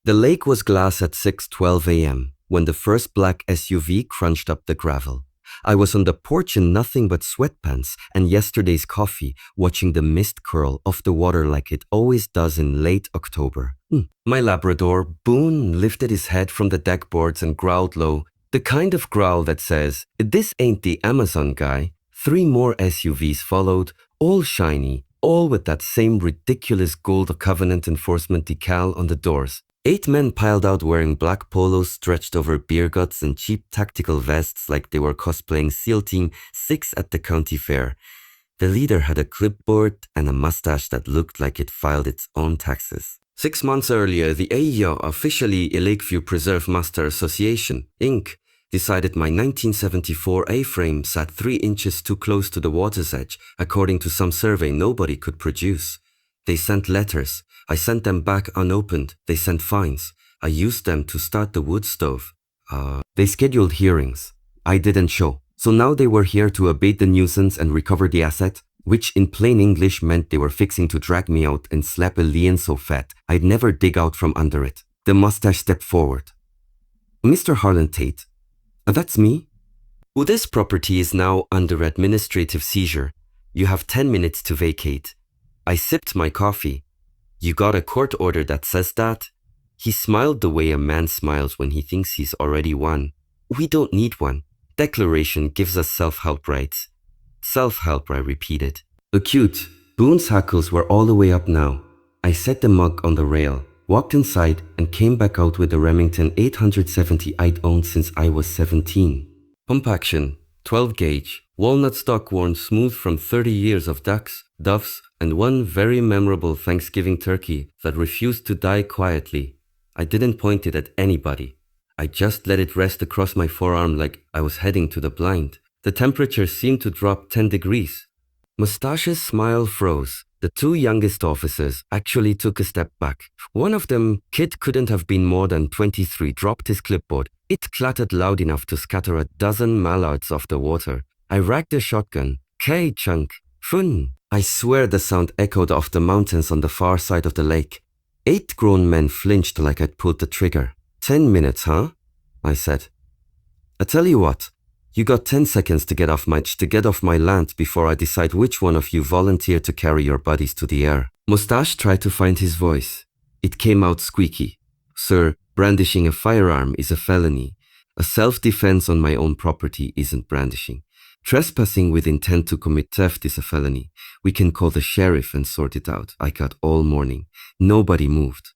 The lake was glass at 6:12 a.m. when the first black SUV crunched up the gravel. I was on the porch in nothing but sweatpants and yesterday's coffee, watching the mist curl off the water like it always does in late October. My Labrador, Boone, lifted his head from the deck boards and growled low, the kind of growl that says, "This ain't the Amazon guy." 3 more SUVs followed, all shiny, all with that same ridiculous gold covenant enforcement decal on the doors. 8 men piled out wearing black polos stretched over beer guts and cheap tactical vests like they were cosplaying SEAL Team 6 at the county fair. The leader had a clipboard and a mustache that looked like it filed its own taxes. 6 months earlier, the AIA, officially Lakeview Preserve Master Association, Inc., decided my 1974 A-frame sat 3 inches too close to the water's edge, according to some survey nobody could produce. They sent letters. I sent them back unopened. They sent fines. I used them to start the wood stove. They scheduled hearings. I didn't show. So now they were here to abate the nuisance and recover the asset, which in plain English meant they were fixing to drag me out and slap a lien so fat I'd never dig out from under it. The mustache stepped forward. "Mr. Harlan Tate, that's me. Well, this property is now under administrative seizure. You have 10 minutes to vacate." I sipped my coffee. "You got a court order that says that?" He smiled the way a man smiles when he thinks he's already won. "We don't need one. Declaration gives us self-help rights." "Self-help," I repeated. Acute. Boone's hackles were all the way up now. I set the mug on the rail, walked inside, and came back out with the Remington 870 I'd owned since I was 17. Pump action, 12 gauge, walnut stock worn smooth from 30 years of ducks, doves, and one very memorable Thanksgiving turkey that refused to die quietly. I didn't point it at anybody. I just let it rest across my forearm like I was heading to the blind. The temperature seemed to drop 10 degrees. Mustache's smile froze. The 2 youngest officers actually took a step back. One of them, kid couldn't have been more than 23, dropped his clipboard. It clattered loud enough to scatter a dozen mallards off the water. I racked the shotgun. "K, chunk. Fun." I swear the sound echoed off the mountains on the far side of the lake. 8 grown men flinched like I'd pulled the trigger. 10 minutes, huh? I said. "I tell you what, you got 10 seconds to get off my land before I decide which one of you volunteer to carry your bodies to the air." Mustache tried to find his voice. It came out squeaky. "Sir, brandishing a firearm is a felony. A self-defense on my own property isn't brandishing. Trespassing with intent to commit theft is a felony. We can call the sheriff and sort it out." I got all morning. Nobody moved.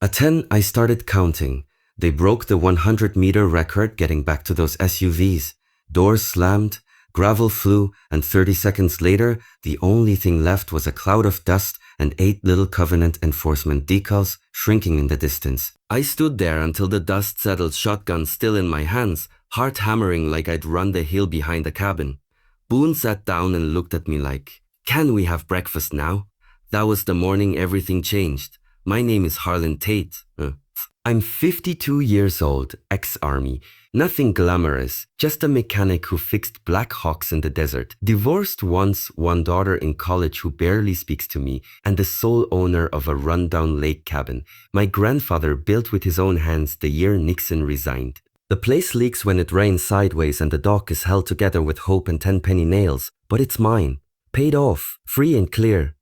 At 10, I started counting. They broke the 100-meter record getting back to those SUVs. Doors slammed, gravel flew, and 30 seconds later, the only thing left was a cloud of dust and 8 little covenant enforcement decals shrinking in the distance. I stood there until the dust settled, shotgun still in my hands, heart hammering like I'd run the hill behind the cabin. Boone sat down and looked at me like, "Can we have breakfast now?" That was the morning everything changed. My name is Harlan Tate. I'm 52 years old, ex-army. Nothing glamorous, just a mechanic who fixed Black Hawks in the desert. Divorced once, 1 daughter in college who barely speaks to me, and the sole owner of a rundown lake cabin my grandfather built with his own hands the year Nixon resigned. The place leaks when it rains sideways and the dock is held together with hope and 10-penny nails, but it's mine. Paid off, free and clear,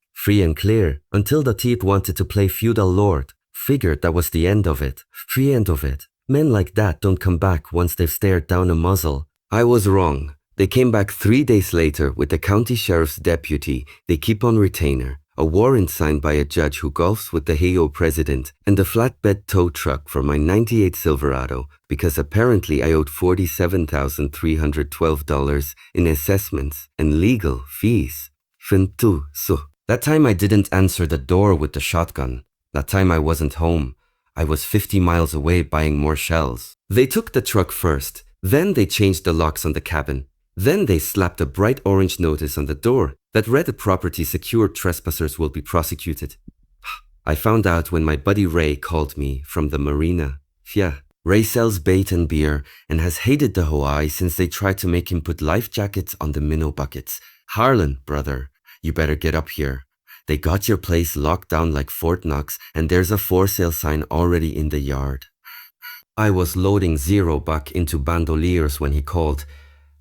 until the teeth wanted to play feudal lord. Figured that was the end of it. Free end of it. Men like that don't come back once they've stared down a muzzle. I was wrong. They came back 3 days later with the county sheriff's deputy they keep on retainer, a warrant signed by a judge who golfs with the HOA president, and a flatbed tow truck for my 98 Silverado because apparently I owed $47,312 in assessments and legal fees. Fintu so. That time I didn't answer the door with the shotgun. That time I wasn't home. I was 50 miles away buying more shells. They took the truck first. Then they changed the locks on the cabin. Then they slapped a bright orange notice on the door that read the property secured, trespassers will be prosecuted. I found out when my buddy Ray called me from the marina. Yeah, Ray sells bait and beer and has hated the HOA since they tried to make him put life jackets on the minnow buckets. "Harlan, brother, you better get up here. They got your place locked down like Fort Knox, and there's a for sale sign already in the yard. I was loading $0 into bandoliers when he called.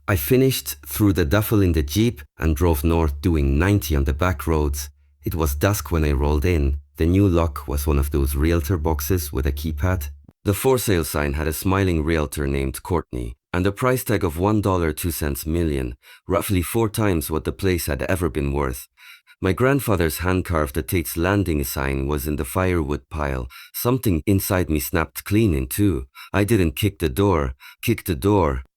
I finished threw the duffel in the Jeep and drove north doing 90 on the back roads. It was dusk when I rolled in. The new lock was one of those realtor boxes with a keypad. The for sale sign had a smiling realtor named Courtney and a price tag of $1.02 million, roughly 4 times what the place had ever been worth. My grandfather's hand-carved Tate's Landing sign was in the firewood pile. Something inside me snapped clean in two. I didn't kick the door.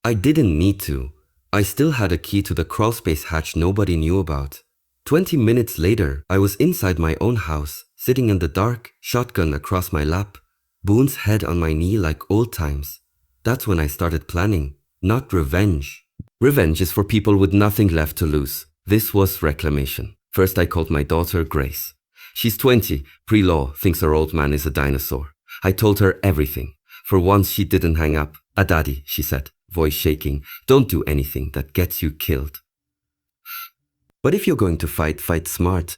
I didn't need to. I still had a key to the crawlspace hatch nobody knew about. 20 minutes later, I was inside my own house, sitting in the dark, shotgun across my lap, Boone's head on my knee like old times. That's when I started planning, not revenge. Revenge is for people with nothing left to lose. This was reclamation. First I called my daughter Grace. She's 20, pre-law, thinks her old man is a dinosaur. I told her everything. For once she didn't hang up. Daddy, she said, voice shaking, don't do anything that gets you killed. But if you're going to fight, fight smart.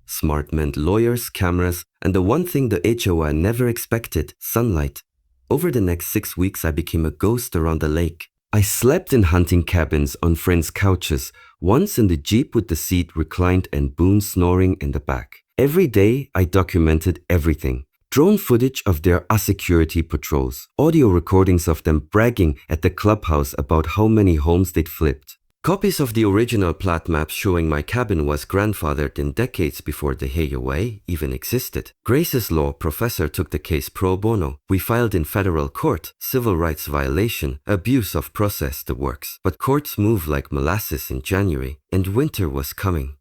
Smart meant lawyers, cameras, and the one thing the HOA never expected, sunlight. Over the next 6 weeks I became a ghost around the lake. I slept in hunting cabins on friends' couches, once in the Jeep with the seat reclined and Boone snoring in the back. Every day I documented everything. Drone footage of their security patrols, audio recordings of them bragging at the clubhouse about how many homes they'd flipped. Copies of the original plat map showing my cabin was grandfathered in decades before the HOA even existed. Grace's law professor took the case pro bono. We filed in federal court, civil rights violation, abuse of process, the works. But courts move like molasses in January, and winter was coming.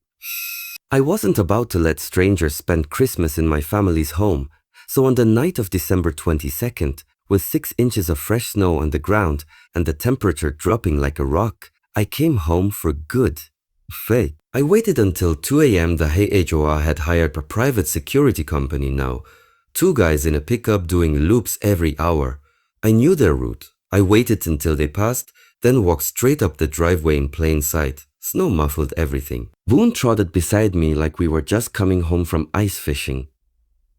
I wasn't about to let strangers spend Christmas in my family's home, so on the night of December 22nd, with 6 inches of fresh snow on the ground and the temperature dropping like a rock, I came home for good. Fate. I waited until 2 a.m. The HOA had hired a private security company now. 2 guys in a pickup doing loops every hour. I knew their route. I waited until they passed, then walked straight up the driveway in plain sight. Snow muffled everything. Boone trotted beside me like we were just coming home from ice fishing.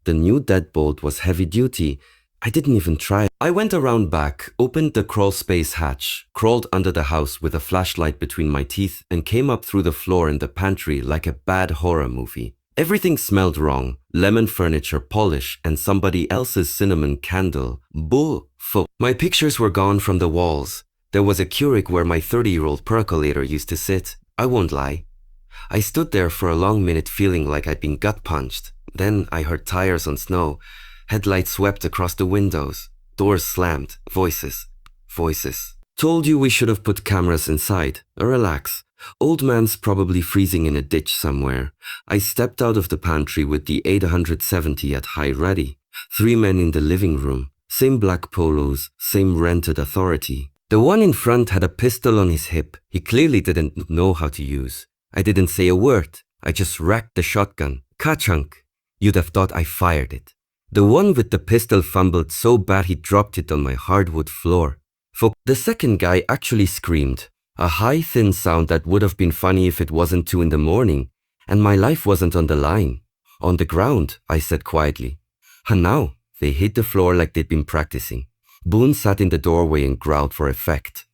The new deadbolt was heavy duty. I didn't even try. I went around back, opened the crawl space hatch, crawled under the house with a flashlight between my teeth, and came up through the floor in the pantry like a bad horror movie. Everything smelled wrong. Lemon furniture polish and somebody else's cinnamon candle. My pictures were gone from the walls. There was a Keurig where my 30-year-old percolator used to sit. I won't lie. I stood there for a long minute feeling like I'd been gut punched. Then I heard tires on snow. Headlights swept across the windows. Doors slammed. Voices. Told you we should have put cameras inside. Relax. Old man's probably freezing in a ditch somewhere. I stepped out of the pantry with the 870 at high ready. 3 men in the living room. Same black polos. Same rented authority. The one in front had a pistol on his hip. He clearly didn't know how to use. I didn't say a word. I just racked the shotgun. Ka-chunk. You'd have thought I fired it. The one with the pistol fumbled so bad he dropped it on my hardwood floor. The second guy actually screamed. A high, thin sound that would have been funny if it wasn't 2 in the morning. And my life wasn't on the line. On the ground, I said quietly. And now, they hit the floor like they'd been practicing. Boone sat in the doorway and growled for effect.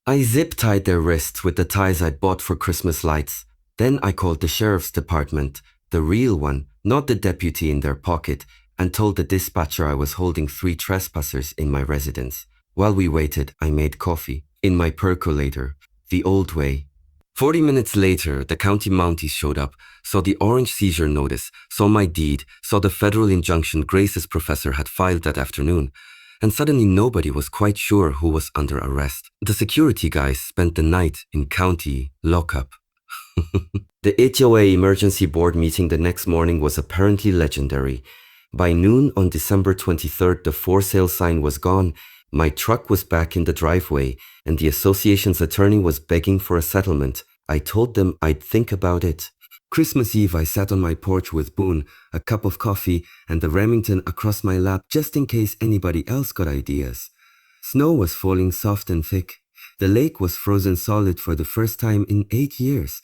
I zip-tied their wrists with the ties I'd bought for Christmas lights. Then I called the sheriff's department, the real one, not the deputy in their pocket, and told the dispatcher I was holding 3 trespassers in my residence. While we waited, I made coffee, in my percolator, the old way. 40 minutes later, the county Mounties showed up, saw the orange seizure notice, saw my deed, saw the federal injunction Grace's professor had filed that afternoon, and suddenly nobody was quite sure who was under arrest. The security guys spent the night in county lockup. The HOA emergency board meeting the next morning was apparently legendary. By noon on December 23rd, the for sale sign was gone, my truck was back in the driveway, and the association's attorney was begging for a settlement. I told them I'd think about it. Christmas Eve, I sat on my porch with Boone, a cup of coffee, and the Remington across my lap just in case anybody else got ideas. Snow was falling soft and thick. The lake was frozen solid for the first time in 8 years.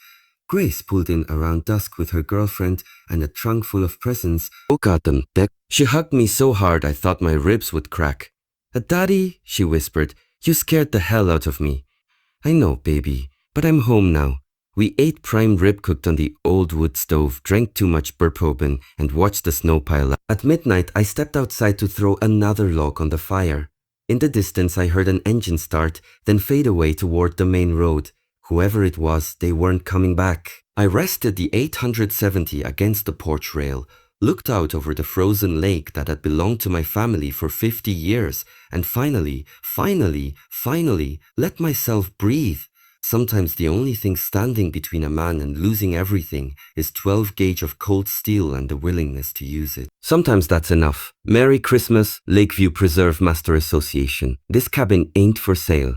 Grace pulled in around dusk with her girlfriend and a trunk full of presents. Oh goddamn, Dick. She hugged me so hard I thought my ribs would crack. Daddy, she whispered, you scared the hell out of me. I know, baby, but I'm home now. We ate prime rib cooked on the old wood stove, drank too much bourbon, and watched the snow pile up. At midnight, I stepped outside to throw another log on the fire. In the distance, I heard an engine start, then fade away toward the main road. Whoever it was, they weren't coming back. I rested the 870 against the porch rail, looked out over the frozen lake that had belonged to my family for 50 years, and finally, let myself breathe. Sometimes the only thing standing between a man and losing everything is 12 gauge of cold steel and the willingness to use it. Sometimes that's enough. Merry Christmas, Lakeview Preserve Master Association. This cabin ain't for sale.